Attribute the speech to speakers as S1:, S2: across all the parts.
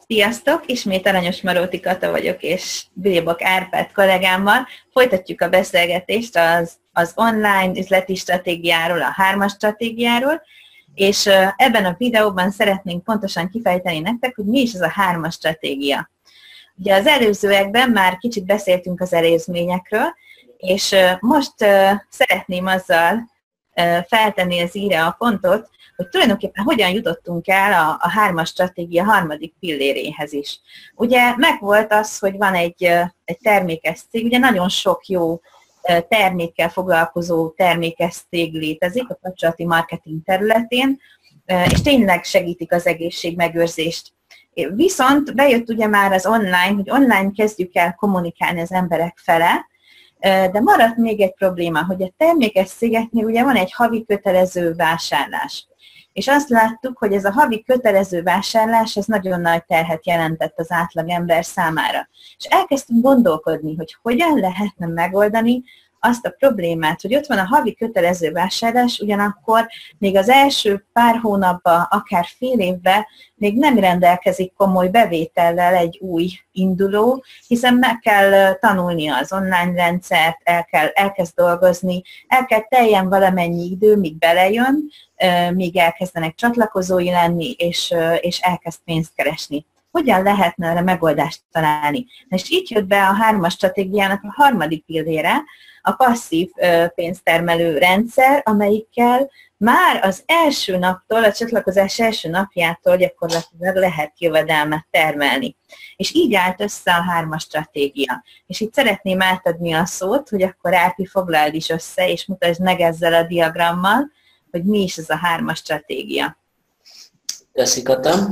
S1: Sziasztok! Ismét Aranyos Maróti Kata vagyok, és Bélbak Árpád kollégámmal folytatjuk a beszélgetést az online üzleti stratégiáról, a 3-as stratégiáról, és ebben a videóban szeretnénk pontosan kifejteni nektek, hogy mi is ez a 3-as stratégia. Ugye az előzőekben már kicsit beszéltünk az előzményekről, és most szeretném azzal feltenni az íre a pontot, hogy tulajdonképpen hogyan jutottunk el a 3-as stratégia harmadik pilléréhez is. Ugye megvolt az, hogy van egy termékes cég, ugye nagyon sok jó termékkel foglalkozó termékes cég létezik a kapcsolati marketing területén, és tényleg segítik az egészségmegőrzést. Viszont bejött ugye már az online, hogy online kezdjük el kommunikálni az emberek fele, de maradt még egy probléma, hogy a termékes cégeknél ugye van egy havi kötelező vásárlás. És azt láttuk, hogy ez a havi kötelező vásárlás, ez nagyon nagy terhet jelentett az átlag ember számára. És elkezdtünk gondolkodni, hogy hogyan lehetne megoldani azt a problémát, hogy ott van a havi kötelező vásárlás, ugyanakkor még az első pár hónapban, akár fél évben még nem rendelkezik komoly bevétellel egy új induló, hiszen meg kell tanulnia az online rendszert, elkezd dolgozni, el kell teljen valamennyi idő, míg belejön, míg elkezdenek csatlakozói lenni, és elkezd pénzt keresni. Hogyan lehetne erre megoldást találni? És így jött be a 3-as stratégiának a harmadik pillére, a passzív pénztermelő rendszer, amelyikkel már az első naptól, a csatlakozás első napjától gyakorlatilag lehet jövedelmet termelni. És így állt össze a 3-as stratégia. És itt szeretném átadni a szót, hogy akkor Árpi foglald is össze, és mutasd meg ezzel a diagrammal, hogy mi is ez a 3-as stratégia.
S2: Köszi, Kata.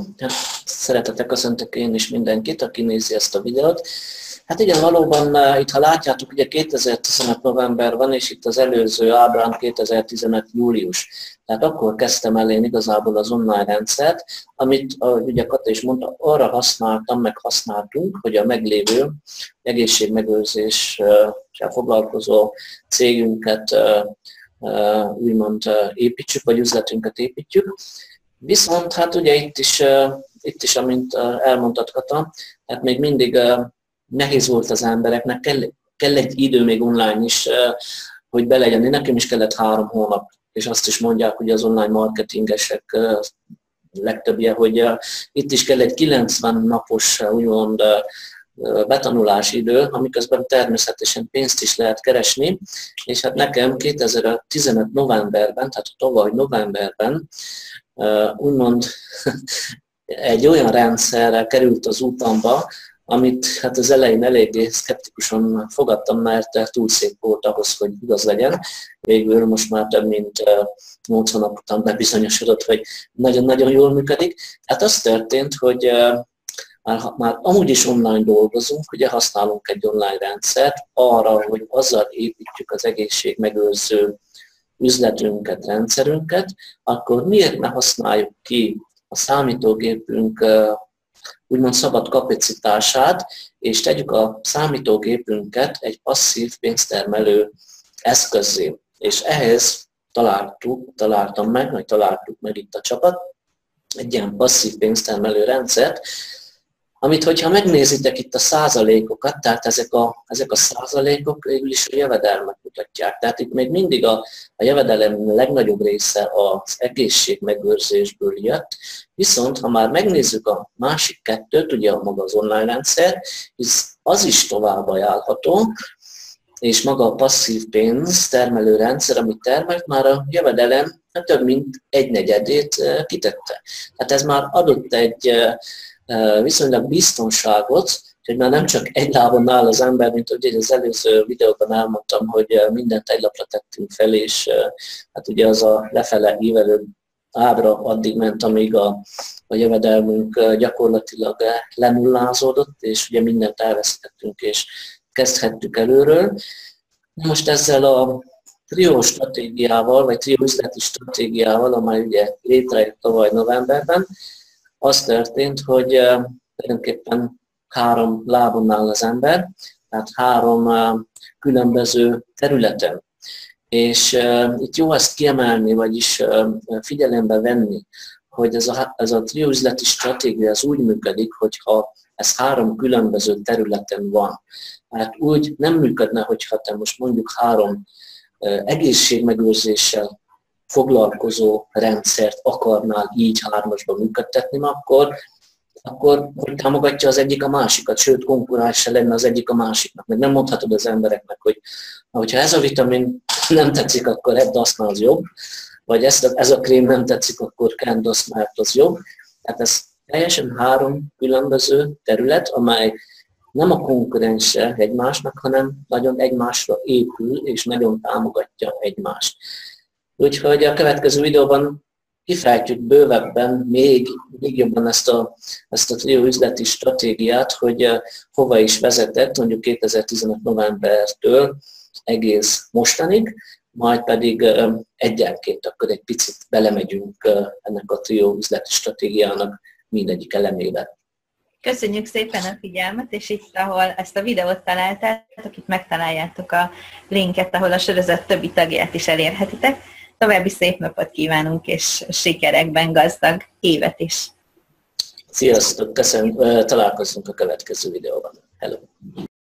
S2: Szeretettel köszöntök én is mindenkit, aki nézi ezt a videót. Hát igen, valóban itt, ha látjátok, ugye 2015 november van, és itt az előző ábrán 2015 július. Tehát akkor kezdtem el én igazából az online rendszert, amit ugye Kata is mondta, arra használtam, meg használtunk, hogy a meglévő egészségmegőrzéssel foglalkozó cégünket úgymond építsük, vagy üzletünket építjük. Viszont hát ugye itt is amint elmondtad, Kata, hát még mindig nehéz volt az embereknek, kell egy idő még online is, hogy belegyen. Nekem is kellett 3 hónap, és azt is mondják, hogy az online marketingesek legtöbbje, hogy itt is kell egy 90 napos úgymond betanulási idő, amiközben természetesen pénzt is lehet keresni, és hát nekem 2015 novemberben, tehát tavaly novemberben úgymond egy olyan rendszerrel került az utamba, amit hát az elején eléggé szkeptikusan fogadtam, mert túl szép volt ahhoz, hogy igaz legyen. Végül most már több mint 8 hónap után bebizonyosodott, hogy nagyon-nagyon jól működik. Hát az történt, hogy már amúgy is online dolgozunk, ugye használunk egy online rendszert arra, hogy azzal építjük az egészségmegőrző üzletünket, rendszerünket, akkor miért ne használjuk ki a számítógépünk úgymond szabad kapacitását, és tegyük a számítógépünket egy passzív pénztermelő eszközzé. És ehhez találtuk meg itt a csapat, egy ilyen passzív pénztermelő rendszert, amit, hogyha megnézitek itt a százalékokat, tehát ezek a százalékok végül is a jövedelmet mutatják. Tehát itt még mindig a jövedelem legnagyobb része az egészségmegőrzésből jött, viszont ha már megnézzük a másik kettőt, ugye maga az online rendszer, az is tovább ajánlható, és maga a passzív pénz termelő rendszer, amit termelt, már a jövedelem több mint 1/4 kitette. Tehát ez már adott egy viszonylag biztonságot, hogy már nem csak egy lábon áll az ember, mint ugye az előző videóban elmondtam, hogy mindent egy lapra tettünk fel, és hát ugye az a lefele ívelő ábra addig ment, amíg a jövedelmünk gyakorlatilag lenullázódott, és ugye mindent elvesztettünk, és kezdhettük előről. Most ezzel a trió stratégiával, vagy trió üzleti stratégiával, amely ugye létrejött tavaly novemberben, az történt, hogy tulajdonképpen 3 lábon áll az ember, tehát 3 különböző területen. És itt jó ezt kiemelni, vagyis figyelembe venni, hogy ez a trió üzleti stratégia az úgy működik, hogyha ez 3 különböző területen van. Hát úgy nem működne, hogyha te most mondjuk 3 egészségmegőrzéssel foglalkozó rendszert akarnál így 3-asban működtetni, akkor hogy támogatja az egyik a másikat, sőt konkuránsa lenne az egyik a másiknak. Meg nem mondhatod az embereknek, hogy ha ez a vitamin nem tetszik, akkor edd azt, az jobb, vagy ez a krém nem tetszik, akkor kend azt, mert az jobb. Tehát ez teljesen 3 különböző terület, amely nem a konkurense egymásnak, hanem nagyon egymásra épül, és nagyon támogatja egymást. Úgyhogy a következő videóban kifejtjük bővebben, még jobban ezt a trió üzleti stratégiát, hogy hova is vezetett, mondjuk 2015. novembertől egész mostanig, majd pedig egyenként akkor egy picit belemegyünk ennek a trió üzleti stratégiának mindegyik elemébe.
S1: Köszönjük szépen a figyelmet, és itt, ahol ezt a videót találtátok, itt megtaláljátok a linket, ahol a sorozat többi tagját is elérhetitek. További szép napot kívánunk, és sikerekben gazdag évet is.
S2: Sziasztok, találkozunk a következő videóban. Hello!